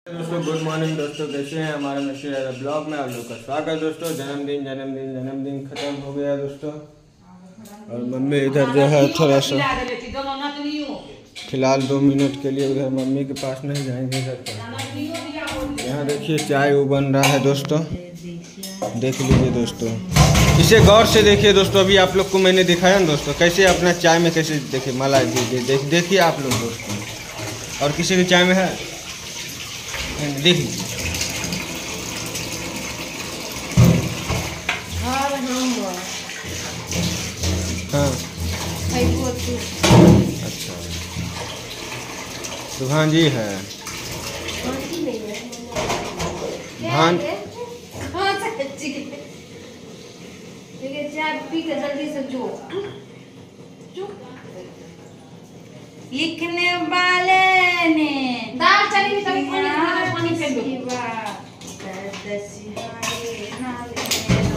दोस्तों good morning दोस्तों, कैसे हैं? हमारे मिस्टर ब्लॉग में आप लोग का स्वागत दोस्तों। जन्मदिन खत्म हो गया दोस्तों, और मम्मी इधर जो है थोड़ा सा फिलहाल 2 मिनट के लिए उधर मम्मी के पास नहीं जाएंगे। इधर यहाँ देखिए चाय बन रहा है दोस्तों, देख लीजिए दोस्तों, इसे गौर से देखिए दोस्तों। अभी आप लोग को मैंने दिखाया ना दोस्तों, कैसे अपना चाय में कैसे देखिए मलाई देखिए आप लोग दोस्तों, और किसी की चाय में है देख लीजिए। हाँ अच्छा, सुभान जी है भान लिखने वाले ने दाल चली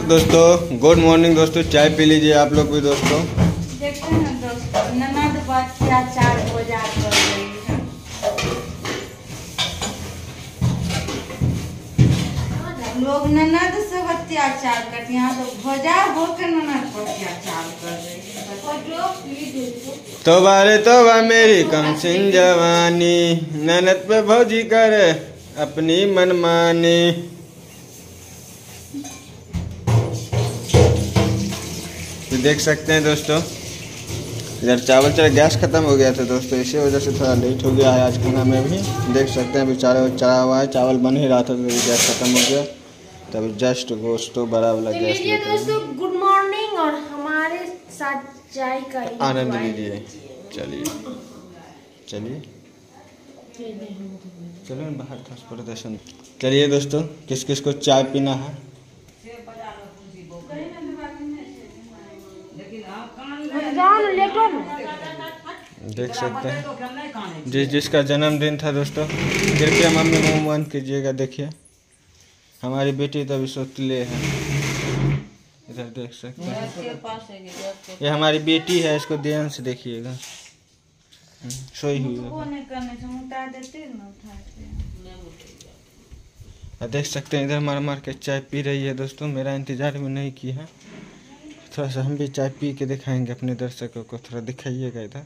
दोस्तों। गुड मॉर्निंग दोस्तों, चाय पी लीजिए आप लोग भी दोस्तों। देखते हैं दोस्तों, ननद बच्चा 4 बजा कर रही है। लोग ननद से अत्याचार करते हैं, तो भजा होकर ननद पर अत्याचार कर रही है। तोबा रे तोबा मेरी कमसिन जवानी, ननद पे भौजी करे अपनी मनमानी। तो देख सकते हैं दोस्तों, इधर चावल चढ़ा, गैस खत्म हो गया था दोस्तों, इसी वजह से थोड़ा लेट हो गया है आज खाना में भी। देख सकते हैं अभी चढ़ा हुआ है, चावल बन ही रहा था तो गैस खत्म हो गया, तब जस्ट गोश्तो बड़ा वाला गैस दोस्तों गुड मॉर्निंग, और हमारे साथ चाय का आनंद लीजिए। चलिए चलिए चलो बाहर था प्रदर्शन। चलिए दोस्तों, किस किस को चाय पीना है देख सकते हैं। जिसका जन्मदिन था दोस्तों, कृपया मम्मी मुँह बंद कीजिएगा। देखिए हमारी बेटी तो अभी सोतले है, इधर देख सकते हैं, ये हमारी बेटी है, इसको ध्यान से देखिएगा, सोई हुई है। देख सकते हैं इधर मार मार के चाय पी रही है दोस्तों, मेरा इंतजार भी नहीं की है। थोड़ा सा हम भी चाय पी के दिखाएंगे अपने दर्शकों को, थोड़ा दिखाइएगा इधर,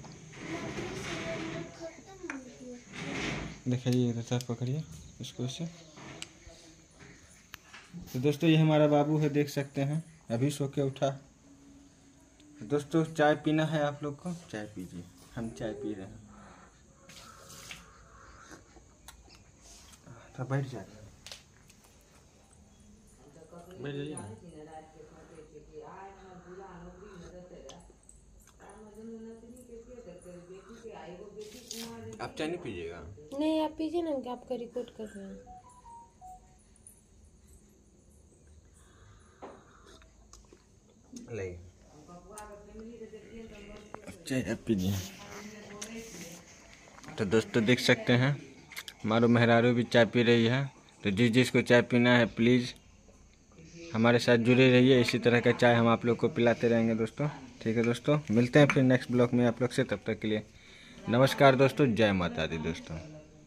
दिखाइए इधर, चाय पकड़िए इसको इसे। तो दोस्तों ये हमारा बाबू है, देख सकते हैं अभी सो के उठा। दोस्तों चाय पीना है आप लोग को, चाय पीजिए, हम चाय पी रहे हैं। तो बैठ जाइए, बैठ जाइए। आप चाय नहीं पीजिएगा? नहीं आप पीजिए ना, आपका रिकॉर्ड कर रहे हैं। चाय पीजिए। तो दोस्तों देख सकते हैं हमारो मेहरारू भी चाय पी रही है। तो जिसको चाय पीना है प्लीज़ हमारे साथ जुड़े रहिए, इसी तरह का चाय हम आप लोग को पिलाते रहेंगे दोस्तों। ठीक है दोस्तों, मिलते हैं फिर नेक्स्ट ब्लॉग में आप लोग से, तब तक के लिए नमस्कार दोस्तों, जय माता दी दोस्तों।